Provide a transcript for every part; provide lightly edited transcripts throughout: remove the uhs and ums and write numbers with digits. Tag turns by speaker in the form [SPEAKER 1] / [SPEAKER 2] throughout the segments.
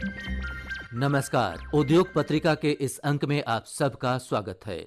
[SPEAKER 1] नमस्कार। उद्योग पत्रिका के इस अंक में आप सबका स्वागत है।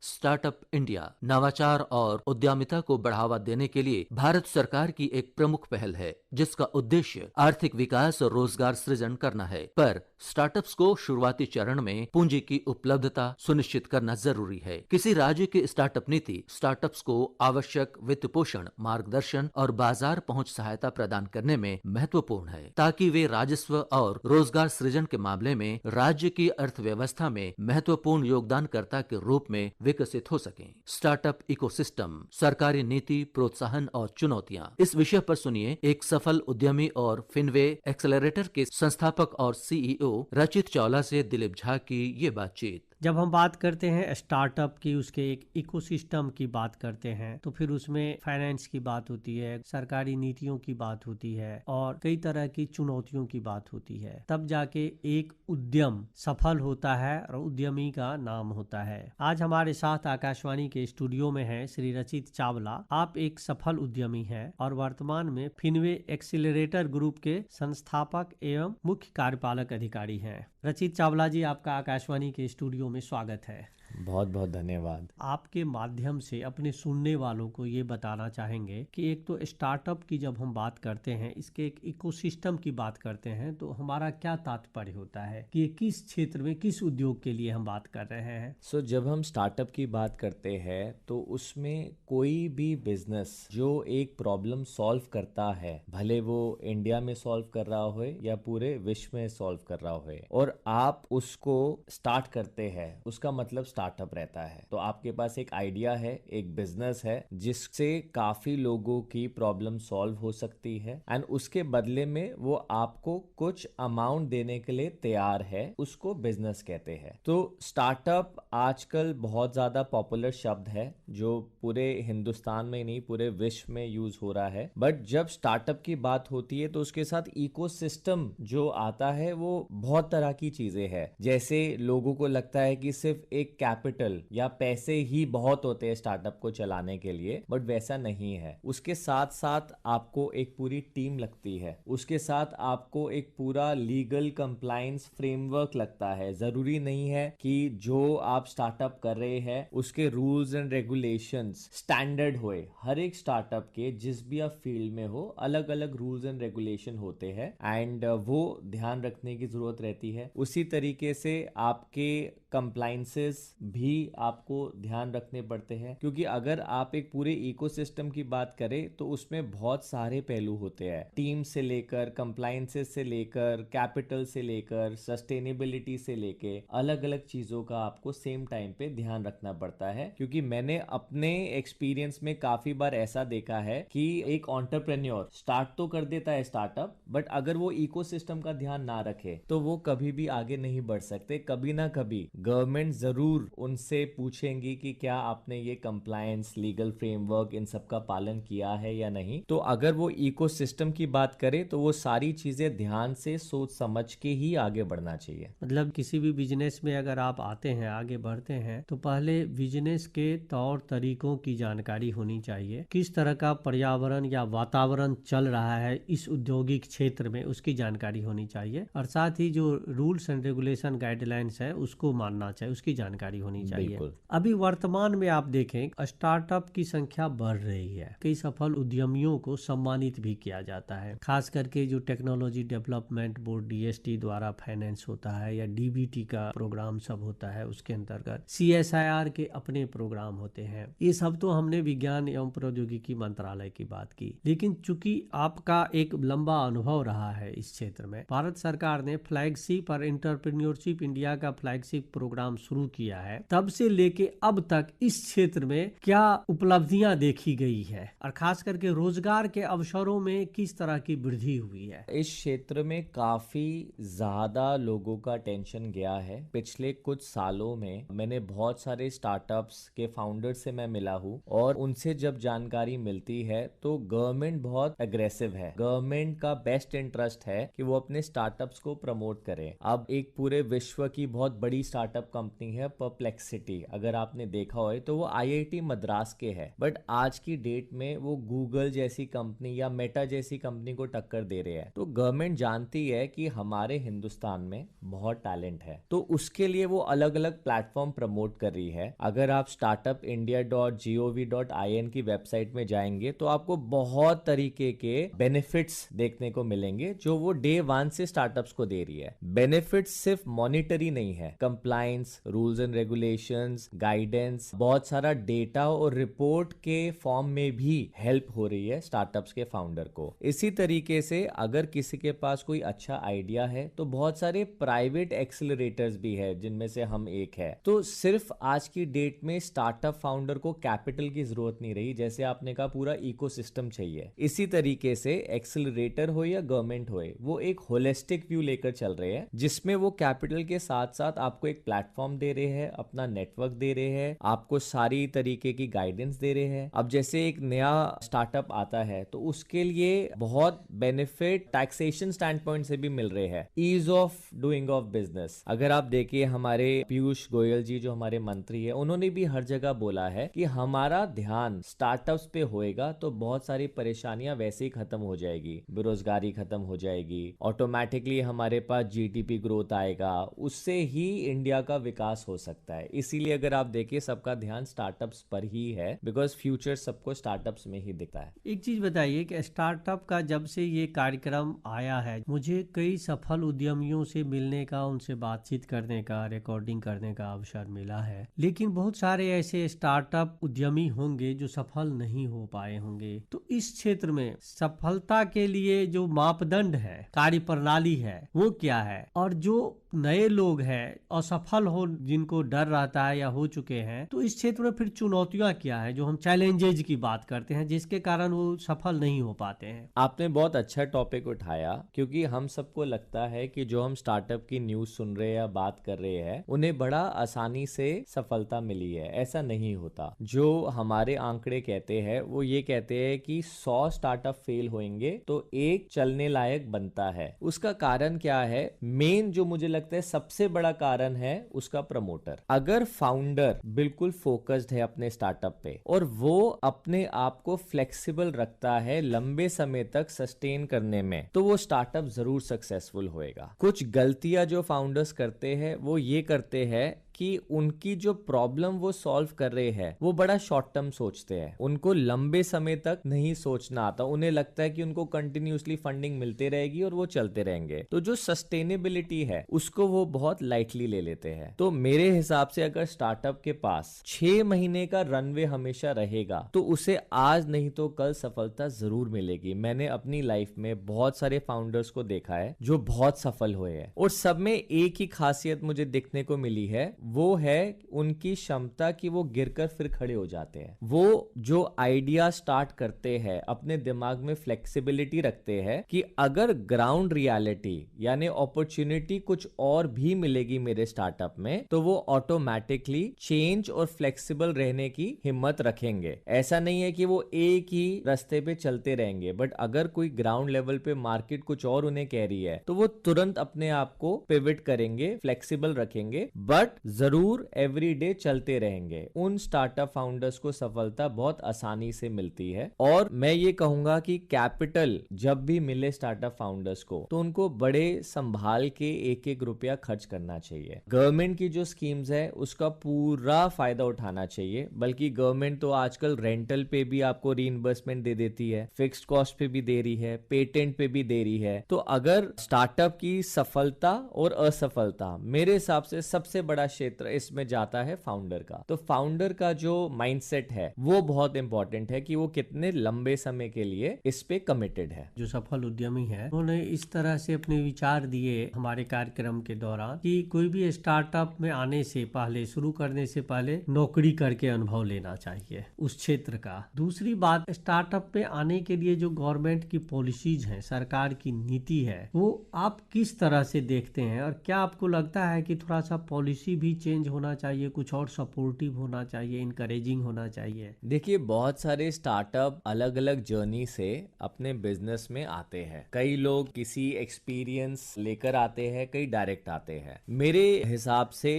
[SPEAKER 1] स्टार्टअप इंडिया नवाचार और उद्यमिता को बढ़ावा देने के लिए भारत सरकार की एक प्रमुख पहल है, जिसका उद्देश्य आर्थिक विकास और रोजगार सृजन करना है। पर स्टार्टअप्स को शुरुआती चरण में पूंजी की उपलब्धता सुनिश्चित करना जरूरी है। किसी राज्य की स्टार्टअप नीति स्टार्टअप्स को आवश्यक वित्त पोषण, मार्गदर्शन और बाजार पहुंच सहायता प्रदान करने में महत्वपूर्ण है, ताकि वे राजस्व और रोजगार सृजन के मामले में राज्य की अर्थव्यवस्था में महत्वपूर्ण योगदानकर्ता के रूप में विकसित हो सकें। स्टार्टअप इकोसिस्टम, सरकारी नीति, प्रोत्साहन और चुनौतियां, इस विषय पर सुनिए एक सफल उद्यमी और फिनवे एक्सेलरेटर के संस्थापक और सीईओ रचित चावला से दिलीप झा की ये बातचीत।
[SPEAKER 2] जब हम बात करते हैं स्टार्टअप की, उसके एक इकोसिस्टम की बात करते हैं, तो फिर उसमें फाइनेंस की बात होती है, सरकारी नीतियों की बात होती है और कई तरह की चुनौतियों की बात होती है। तब जाके एक उद्यम सफल होता है और उद्यमी का नाम होता है। आज हमारे साथ आकाशवाणी के स्टूडियो में है श्री रचित चावला। आप एक सफल उद्यमी हैं और वर्तमान में फिनवे एक्सीलरेटर ग्रुप के संस्थापक एवं मुख्य कार्यपालक अधिकारी हैं। रचित चावला जी, आपका आकाशवाणी के स्टूडियो में स्वागत है।
[SPEAKER 3] बहुत बहुत धन्यवाद।
[SPEAKER 2] आपके माध्यम से अपने सुनने वालों को ये बताना चाहेंगे कि एक तो स्टार्टअप की जब हम बात करते हैं, इसके एक इकोसिस्टम की बात करते हैं, तो हमारा क्या तात्पर्य होता है कि ये किस क्षेत्र में, किस उद्योग के लिए हम बात कर रहे हैं।
[SPEAKER 3] जब हम स्टार्टअप की बात करते हैं तो उसमें कोई भी बिजनेस जो एक प्रॉब्लम सॉल्व करता है, भले वो इंडिया में सॉल्व कर रहा हो या पूरे विश्व में सॉल्व कर रहा हो, और आप उसको स्टार्ट करते हैं, उसका मतलब स्टार्टअप रहता है। तो आपके पास एक आइडिया है, एक बिजनेस है जिससे काफी लोगों की प्रॉब्लम सॉल्व हो सकती है एंड उसके बदले में वो आपको कुछ अमाउंट देने के लिए तैयार है, उसको बिजनेस कहते हैं। तो स्टार्टअप आजकल बहुत ज्यादा पॉपुलर शब्द है जो पूरे हिंदुस्तान में नहीं पूरे विश्व में यूज हो रहा है। बट जब स्टार्टअप की बात होती है तो उसके साथ इकोसिस्टम जो आता है वो बहुत तरह की चीजें हैं। जैसे लोगों को लगता है कि सिर्फ एक कैपिटल या पैसे ही बहुत होते हैं स्टार्टअप को चलाने के लिए, बट वैसा नहीं है। उसके साथ साथ आपको एक पूरी टीम लगती है, उसके साथ आपको एक पूरा लीगल कंप्लायंस फ्रेमवर्क लगता है। जरूरी नहीं है कि जो आप स्टार्टअप कर रहे हैं उसके रूल्स एंड रेगुलेशंस स्टैंडर्ड होए। हर एक स्टार्टअप के जिस भी आप फील्ड में हो, अलग अलग रूल्स एंड रेगुलेशन होते हैं एंड वो ध्यान रखने की जरूरत रहती है। उसी तरीके से आपके कंप्लायंसेस भी आपको ध्यान रखने पड़ते हैं, क्योंकि अगर आप एक पूरे इकोसिस्टम की बात करें तो उसमें बहुत सारे पहलू होते हैं। टीम से लेकर, कंप्लायंसेस से लेकर, कैपिटल से लेकर, सस्टेनेबिलिटी से लेके अलग अलग चीजों का आपको सेम टाइम पे ध्यान रखना पड़ता है। क्योंकि मैंने अपने एक्सपीरियंस में काफी बार ऐसा देखा है कि एक एंटरप्रेन्योर स्टार्ट तो कर देता है स्टार्टअप, बट अगर वो इकोसिस्टम का ध्यान ना रखे तो वो कभी भी आगे नहीं बढ़ सकते। कभी ना कभी गवर्नमेंट जरूर उनसे पूछेंगी कि क्या आपने ये कंप्लायंस, लीगल फ्रेमवर्क, इन सब का पालन किया है या नहीं। तो अगर वो इकोसिस्टम की बात करें तो वो सारी चीजें ध्यान से सोच समझ के ही आगे बढ़ना चाहिए।
[SPEAKER 2] मतलब किसी भी बिजनेस में अगर आप आते हैं, आगे बढ़ते हैं, तो पहले बिजनेस के तौर तरीकों की जानकारी होनी चाहिए। किस तरह का पर्यावरण या वातावरण चल रहा है इस औद्योगिक क्षेत्र में, उसकी जानकारी होनी चाहिए। और साथ ही जो रूल्स एंड रेगुलेशन गाइडलाइंस है उसको मानना चाहिए, उसकी जानकारी होनी चाहिए। अभी वर्तमान में आप देखें स्टार्टअप की संख्या बढ़ रही है। कई सफल उद्यमियों को सम्मानित भी किया जाता है, खास करके जो टेक्नोलॉजी डेवलपमेंट बोर्ड DST द्वारा फाइनेंस होता है या DBT का प्रोग्राम सब होता है, उसके अंतर्गत CSIR के अपने प्रोग्राम होते हैं। ये सब तो हमने विज्ञान एवं प्रौद्योगिकी मंत्रालय की बात की, लेकिन चूंकि आपका एक लंबा अनुभव रहा है इस क्षेत्र में, भारत सरकार ने फ्लैगशिप और एंटरप्रेन्योरशिप इंडिया का फ्लैगशिप प्रोग्राम शुरू किया है। तब से लेके अब तक इस क्षेत्र में क्या उपलब्धियां देखी गई है और खास करके रोजगार के अवसरों में किस तरह की वृद्धि हुई है?
[SPEAKER 3] इस क्षेत्र में काफी ज्यादा लोगों का टेंशन गया है। पिछले कुछ सालों में मैंने बहुत सारे स्टार्टअप्स के फाउंडर से मैं मिला हूँ और उनसे जब जानकारी मिलती है तो गवर्नमेंट बहुत अग्रेसिव है। गवर्नमेंट का बेस्ट इंटरेस्ट है कि वो अपने स्टार्टअप्स को प्रमोट करे। अब एक पूरे विश्व की बहुत बड़ी स्टार्टअप कंपनी है, पर परप्लेक्सिटी अगर आपने देखा हो तो वो IIT मद्रास के है, बट आज की डेट में वो गूगल जैसी कंपनी या मेटा जैसी कंपनी को टक्कर दे रहे हैं। तो गवर्नमेंट जानती है कि हमारे हिंदुस्तान में बहुत टैलेंट है, तो उसके लिए वो अलग अलग प्लेटफॉर्म प्रमोट कर रही है। अगर आप startupindia.gov.in की वेबसाइट में जाएंगे तो आपको बहुत तरीके के बेनिफिट्स देखने को मिलेंगे जो वो डे 1 से स्टार्टअप्स को दे रही है। बेनिफिट्स सिर्फ मॉनिटरी नहीं है, compliance, rules and regulations, guidance, बहुत सारा डेटा और रिपोर्ट के फॉर्म में भी हेल्प हो रही है स्टार्टअप्स के फाउंडर को। इसी तरीके से अगर किसी के पास कोई अच्छा आइडिया है तो बहुत सारे प्राइवेट एक्सेलरेटर्स भी है, जिनमें से हम एक है। तो सिर्फ आज की डेट में स्टार्टअप फाउंडर को कैपिटल की जरूरत नहीं रही, जैसे आपने कहा पूरा इकोसिस्टम चाहिए। इसी तरीके से एक्सेलरेटर हो या गवर्नमेंट हो, वो एक होलिस्टिक व्यू लेकर चल रहे हैं, जिसमें वो कैपिटल के साथ साथ आपको एक प्लेटफॉर्म दे रहे हैं, अपना नेटवर्क दे रहे हैं, आपको सारी तरीके की गाइडेंस दे रहे हैं। अब जैसे एक नया स्टार्टअप आता है तो उसके लिए बहुत बेनिफिट टैक्सेशन स्टैंड पॉइंट से भी मिल रहे हैं, ease of doing of business. अगर आप देखिए हमारे पीयूष गोयल जी जो हमारे मंत्री है, उन्होंने भी हर जगह बोला है कि हमारा ध्यान स्टार्टअप्स पे होएगा तो बहुत सारी परेशानियां वैसे ही खत्म हो जाएगी, बेरोजगारी खत्म हो जाएगी, ऑटोमेटिकली हमारे पास GDP ग्रोथ आएगा, उससे ही इंडिया का विकास हो सकता है। इसीलिए अगर आप देखिए सबका ध्यान स्टार्टअप्स पर ही है, बिकॉज फ्यूचर सबको स्टार्टअप्स में ही दिखता है।
[SPEAKER 2] एक चीज बताइए कि स्टार्टअप का जब से ये कार्यक्रम आया है, मुझे कई सफल उद्यमियों से मिलने का, उनसे बातचीत करने का, रिकॉर्डिंग करने का अवसर मिला है। लेकिन बहुत सारे ऐसे स्टार्टअप उद्यमी होंगे जो सफल नहीं हो पाए होंगे। तो इस क्षेत्र में सफलता के लिए जो मापदंड है, कार्यप्रणाली है, वो क्या है? और जो नए लोग हैं, असफल हो, जिनको डर रहता है या हो चुके हैं, तो इस क्षेत्र में फिर चुनौतियां क्या है, जो हम चैलेंजेज की बात करते हैं, जिसके कारण वो सफल नहीं हो पाते हैं?
[SPEAKER 3] आपने बहुत अच्छा टॉपिक उठाया, क्योंकि हम सबको लगता है कि जो हम स्टार्टअप की न्यूज सुन रहे हैं या बात कर रहे हैं, उन्हें बड़ा आसानी से सफलता मिली है। ऐसा नहीं होता। जो हमारे आंकड़े कहते हैं वो ये कहते हैं कि 100 स्टार्टअप फेल होंगे तो एक चलने लायक बनता है। उसका कारण क्या है? मेन जो मुझे लगता है सबसे बड़ा कारण है उसका प्रमोटर। अगर फाउंडर बिल्कुल फोकस्ड है अपने स्टार्टअप पे और वो अपने आप को फ्लेक्सिबल रखता है लंबे समय तक सस्टेन करने में, तो वो स्टार्टअप जरूर सक्सेसफुल होएगा। कुछ गलतियां जो फाउंडर्स करते हैं वो ये करते हैं कि उनकी जो प्रॉब्लम वो सॉल्व कर रहे हैं वो बड़ा शॉर्ट टर्म सोचते हैं, उनको लंबे समय तक नहीं सोचना आता। उन्हें लगता है कि उनको कंटिन्यूसली फंडिंग मिलते रहेगी और वो चलते रहेंगे, तो जो सस्टेनेबिलिटी है उसको वो बहुत लाइटली ले लेते हैं। तो मेरे हिसाब से अगर स्टार्टअप के पास 6 महीने का रनवे हमेशा रहेगा तो उसे आज नहीं तो कल सफलता जरूर मिलेगी। मैंने अपनी लाइफ में बहुत सारे फाउंडर्स को देखा है जो बहुत सफल हुए हैं, और सब में एक ही खासियत मुझे देखने को मिली है, वो है उनकी क्षमता कि वो गिरकर फिर खड़े हो जाते हैं। वो जो आइडिया स्टार्ट करते हैं अपने दिमाग में फ्लेक्सिबिलिटी रखते हैं कि अगर ग्राउंड रियलिटी यानी अपॉर्चुनिटी कुछ और भी मिलेगी मेरे स्टार्टअप में, तो वो ऑटोमेटिकली चेंज और फ्लेक्सिबल रहने की हिम्मत रखेंगे। ऐसा नहीं है कि वो एक ही रास्ते पे चलते रहेंगे, बट अगर कोई ग्राउंड लेवल पे मार्केट कुछ और उन्हें कह रही है तो वो तुरंत अपने आप को पिवट करेंगे, फ्लेक्सिबल रखेंगे, बट जरूर एवरी डे चलते रहेंगे। उन स्टार्टअप फाउंडर्स को सफलता बहुत आसानी से मिलती है। और मैं ये कहूंगा कि कैपिटल जब भी मिले स्टार्टअप फाउंडर्स को तो उनको बड़े संभाल के एक एक रुपया खर्च करना चाहिए। गवर्नमेंट की जो स्कीम्स है उसका पूरा फायदा उठाना चाहिए, बल्कि गवर्नमेंट तो आजकल रेंटल पे भी आपको रीइंबर्समेंट दे देती है, फिक्स्ड कॉस्ट पे भी दे रही है, पेटेंट पे भी दे रही है। तो अगर स्टार्टअप की सफलता और असफलता, मेरे हिसाब से सबसे बड़ा क्षेत्र इसमें जाता है फाउंडर का। तो फाउंडर का जो माइंडसेट है वो बहुत इंपॉर्टेंट है कि वो कितने लंबे समय के लिए इस पे कमिटेड है।
[SPEAKER 2] जो सफल उद्यमी है उन्होंने इस तरह से अपने विचार दिए हमारे कार्यक्रम के दौरान कि कोई भी स्टार्टअप में आने से पहले, शुरू करने से पहले नौकरी करके अनुभव लेना चाहिए उस क्षेत्र का। दूसरी बात, स्टार्टअप में आने के लिए जो गवर्नमेंट की पॉलिसीज हैं, सरकार की नीति है, वो आप किस तरह से देखते हैं और क्या आपको लगता है कि थोड़ा सा पॉलिसी भी ही चेंज होना चाहिए, कुछ और सपोर्टिव होना चाहिए, इनकरेजिंग होना चाहिए?
[SPEAKER 3] देखिए, बहुत सारे स्टार्टअप अलग अलग जर्नी से अपने बिजनेस में आते हैं। कई लोग किसी एक्सपीरियंस लेकर आते हैं, कई डायरेक्ट आते हैं। मेरे हिसाब से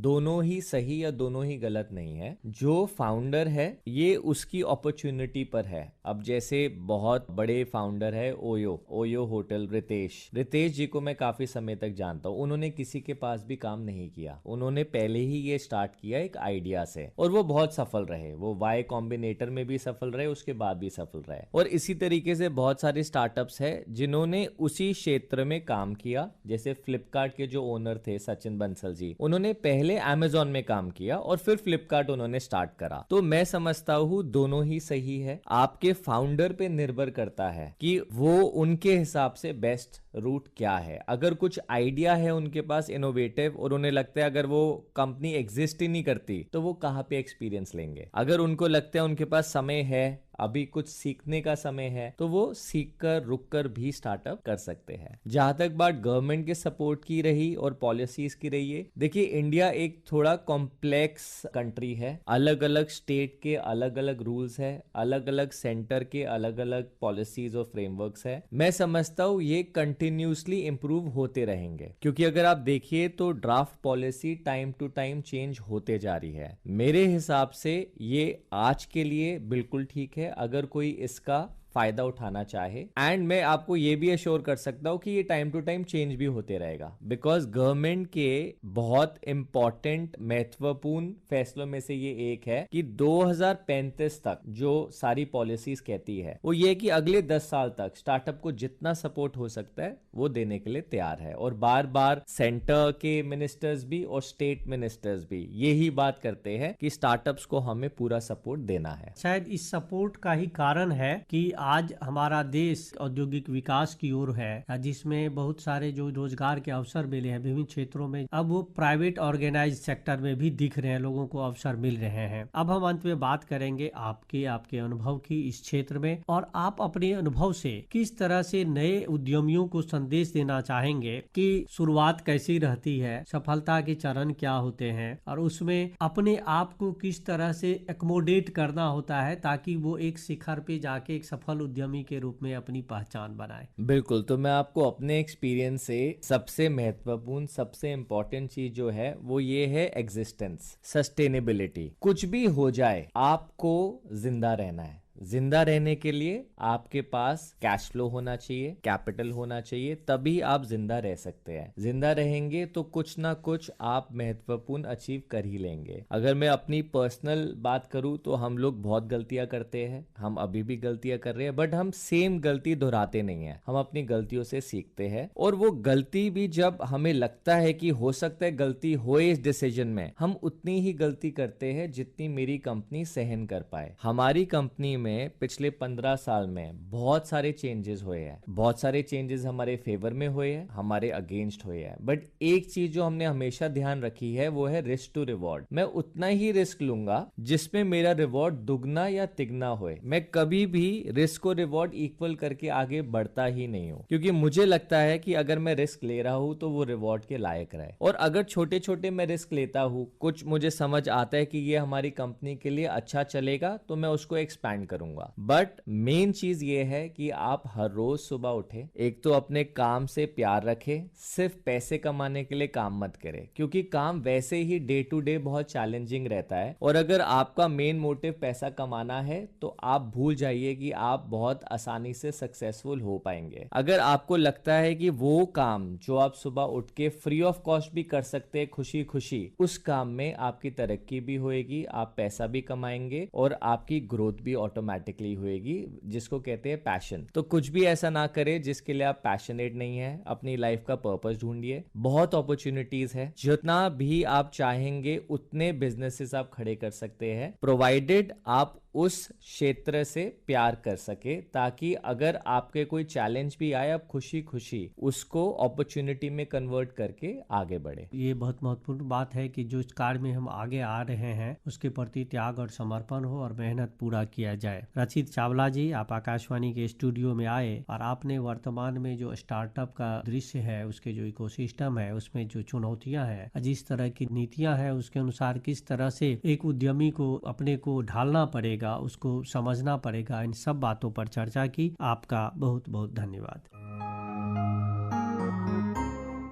[SPEAKER 3] दोनों ही सही या दोनों ही गलत नहीं है। जो फाउंडर है ये उसकी अपॉर्चुनिटी पर है। अब जैसे बहुत बड़े फाउंडर है ओयो होटल, रितेश जी को मैं काफी समय तक जानता हूँ। उन्होंने किसी के पास भी काम नहीं किया, उन्होंने पहले ही ये स्टार्ट किया एक आइडिया से, और वो बहुत सफल रहे। वो वाई कॉम्बिनेटर में भी सफल रहे, उसके बाद भी सफल रहे। और इसी तरीके से बहुत सारे स्टार्टअप्स है जिन्होंने उसी क्षेत्र में काम किया। जैसे फ्लिपकार्ट के जो ओनर थे सचिन बंसल जी, उन्होंने पहले अमेजॉन में काम किया और फिर फ्लिपकार्ट उन्होंने स्टार्ट करा। तो मैं समझता हूँ दोनों ही सही है। आपके फाउंडर पे निर्भर करता है कि वो उनके हिसाब से बेस्ट रूट क्या है। अगर कुछ आइडिया है उनके पास इनोवेटिव और उन्हें लगता है अगर वो कंपनी एग्जिस्ट ही नहीं करती तो वो कहाँ पे एक्सपीरियंस लेंगे। अगर उनको लगता है उनके पास समय है, अभी कुछ सीखने का समय है, तो वो सीख कर रुक कर भी स्टार्टअप कर सकते हैं। जहां तक बात गवर्नमेंट के सपोर्ट की रही और पॉलिसीज की रही है, देखिए इंडिया एक थोड़ा कॉम्प्लेक्स कंट्री है। अलग अलग स्टेट के अलग अलग रूल्स है, अलग अलग सेंटर के अलग अलग पॉलिसीज और फ्रेमवर्क्स है। मैं समझता हूँ ये कंटिन्यूसली इंप्रूव होते रहेंगे, क्योंकि अगर आप देखिए तो draft policy time to time change होते जा रही है। मेरे हिसाब से ये आज के लिए बिल्कुल ठीक है अगर कोई इसका फायदा उठाना चाहे। एंड मैं आपको ये भी अश्योर कर सकता हूं कि ये टाइम टू टाइम चेंज भी होते रहेगा, बिकॉज गवर्नमेंट के बहुत इंपॉर्टेंट महत्वपूर्ण फैसलों में से ये एक है कि 2035 तक जो सारी पॉलिसीज कहती है वो ये कि अगले 10 साल तक स्टार्टअप को जितना सपोर्ट हो सकता है वो देने के लिए तैयार है। और बार बार सेंटर के मिनिस्टर्स भी और स्टेट मिनिस्टर्स भी यही बात करते हैं कि स्टार्टअप्स को हमें पूरा सपोर्ट देना है।
[SPEAKER 2] शायद इस सपोर्ट का ही कारण है कि आज हमारा देश औद्योगिक विकास की ओर है, जिसमें बहुत सारे जो रोजगार के अवसर मिले हैं विभिन्न क्षेत्रों में, अब वो प्राइवेट ऑर्गेनाइज सेक्टर में भी दिख रहे हैं, लोगों को अवसर मिल रहे हैं। अब हम अंत में बात करेंगे आपके अनुभव की इस क्षेत्र में, और आप अपने अनुभव से किस तरह से नए उद्यमियों को संदेश देना चाहेंगे कि शुरुआत कैसी रहती है, सफलता के चरण क्या होते हैं, और उसमें अपने आप को किस तरह से एकोमोडेट करना होता है ताकि वो एक शिखर पे जाके एक सफल उद्यमी के रूप में अपनी पहचान बनाए।
[SPEAKER 3] बिल्कुल, तो मैं आपको अपने एक्सपीरियंस से सबसे महत्वपूर्ण, सबसे इंपॉर्टेंट चीज जो है वो ये है एग्जिस्टेंस, सस्टेनेबिलिटी। कुछ भी हो जाए आपको जिंदा रहना है। जिंदा रहने के लिए आपके पास कैश फ्लो होना चाहिए, कैपिटल होना चाहिए, तभी आप जिंदा रह सकते हैं। जिंदा रहेंगे तो कुछ ना कुछ आप महत्वपूर्ण अचीव कर ही लेंगे। अगर मैं अपनी पर्सनल बात करूं तो हम लोग बहुत गलतियां करते हैं, हम अभी भी गलतियां कर रहे हैं, बट हम सेम गलती दोहराते नहीं है। हम अपनी गलतियों से सीखते हैं, और वो गलती भी जब हमें लगता है कि हो सकता है गलती हो इस डिसीजन में, हम उतनी ही गलती करते हैं जितनी मेरी कंपनी सहन कर पाए। हमारी कंपनी में पिछले 15 साल में बहुत सारे चेंजेस हुए हैं। बहुत सारे चेंजेस हमारे फेवर में हुए हैं, हमारे अगेंस्ट हुए हैं, बट एक चीज जो हमने हमेशा ध्यान रखी है वो है रिस्क टू रिवॉर्ड। मैं उतना ही रिस्क लूंगा जिसमें मेरा रिवॉर्ड दुगना या तिगना होए। मैं कभी भी रिस्क और रिवॉर्ड इक्वल करके आगे बढ़ता ही नहीं हूं, क्योंकि मुझे लगता है कि अगर मैं रिस्क ले रहा हूं तो वो रिवॉर्ड के लायक रहे। और अगर छोटे छोटे मैं रिस्क लेता हूं, कुछ मुझे समझ आता है कि ये हमारी कंपनी के लिए अच्छा चलेगा, तो मैं उसको एक्सपैंड करूंगा। बट मेन चीज ये है कि आप हर रोज सुबह उठे, एक तो अपने काम से प्यार रखे, सिर्फ पैसे कमाने के लिए काम मत करें, क्योंकि काम वैसे ही डे टू डे बहुत चैलेंजिंग रहता है। और अगर आपका मेन मोटिव पैसा कमाना है तो आप भूल जाइए कि आप बहुत आसानी से सक्सेसफुल हो पाएंगे। अगर आपको लगता है कि वो काम जो आप सुबह उठ के फ्री ऑफ कॉस्ट भी कर सकते हैं खुशी खुशी, उस काम में आपकी तरक्की भी होएगी, आप पैसा भी कमाएंगे और आपकी ग्रोथ भी ऑटोमेटिकली होएगी, जिसको कहते हैं पैशन। तो कुछ भी ऐसा ना करे जिसके लिए आप पैशनेट नहीं है। अपनी लाइफ का पर्पस ढूंढिए, बहुत अपॉर्चुनिटीज है, जितना भी आप चाहेंगे उतने बिजनेसेस आप खड़े कर सकते हैं, प्रोवाइडेड आप उस क्षेत्र से प्यार कर सके, ताकि अगर आपके कोई चैलेंज भी आए आप खुशी खुशी उसको अपॉर्चुनिटी में कन्वर्ट करके आगे बढ़े।
[SPEAKER 2] ये बहुत महत्वपूर्ण बात है कि जो इस कार्य में हम आगे आ रहे हैं उसके प्रति त्याग और समर्पण हो और मेहनत पूरा किया जाए। रचित चावला जी, आप आकाशवाणी के स्टूडियो में आए और आपने वर्तमान में जो स्टार्टअप का दृश्य है, उसके जो इकोसिस्टम है, उसमें जो चुनौतियां हैं, जिस तरह की नीतियां हैं, उसके अनुसार किस तरह से एक उद्यमी को अपने को ढालना पड़ेगा, उसको समझना पड़ेगा, इन सब बातों पर चर्चा की। आपका बहुत बहुत धन्यवाद।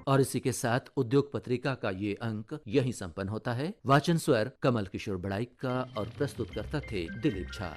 [SPEAKER 1] और इसी के साथ उद्योग पत्रिका का ये अंक यहीं संपन्न होता है। वाचन स्वर कमल किशोर बड़ाइक का और प्रस्तुत करता थे दिलीप झा।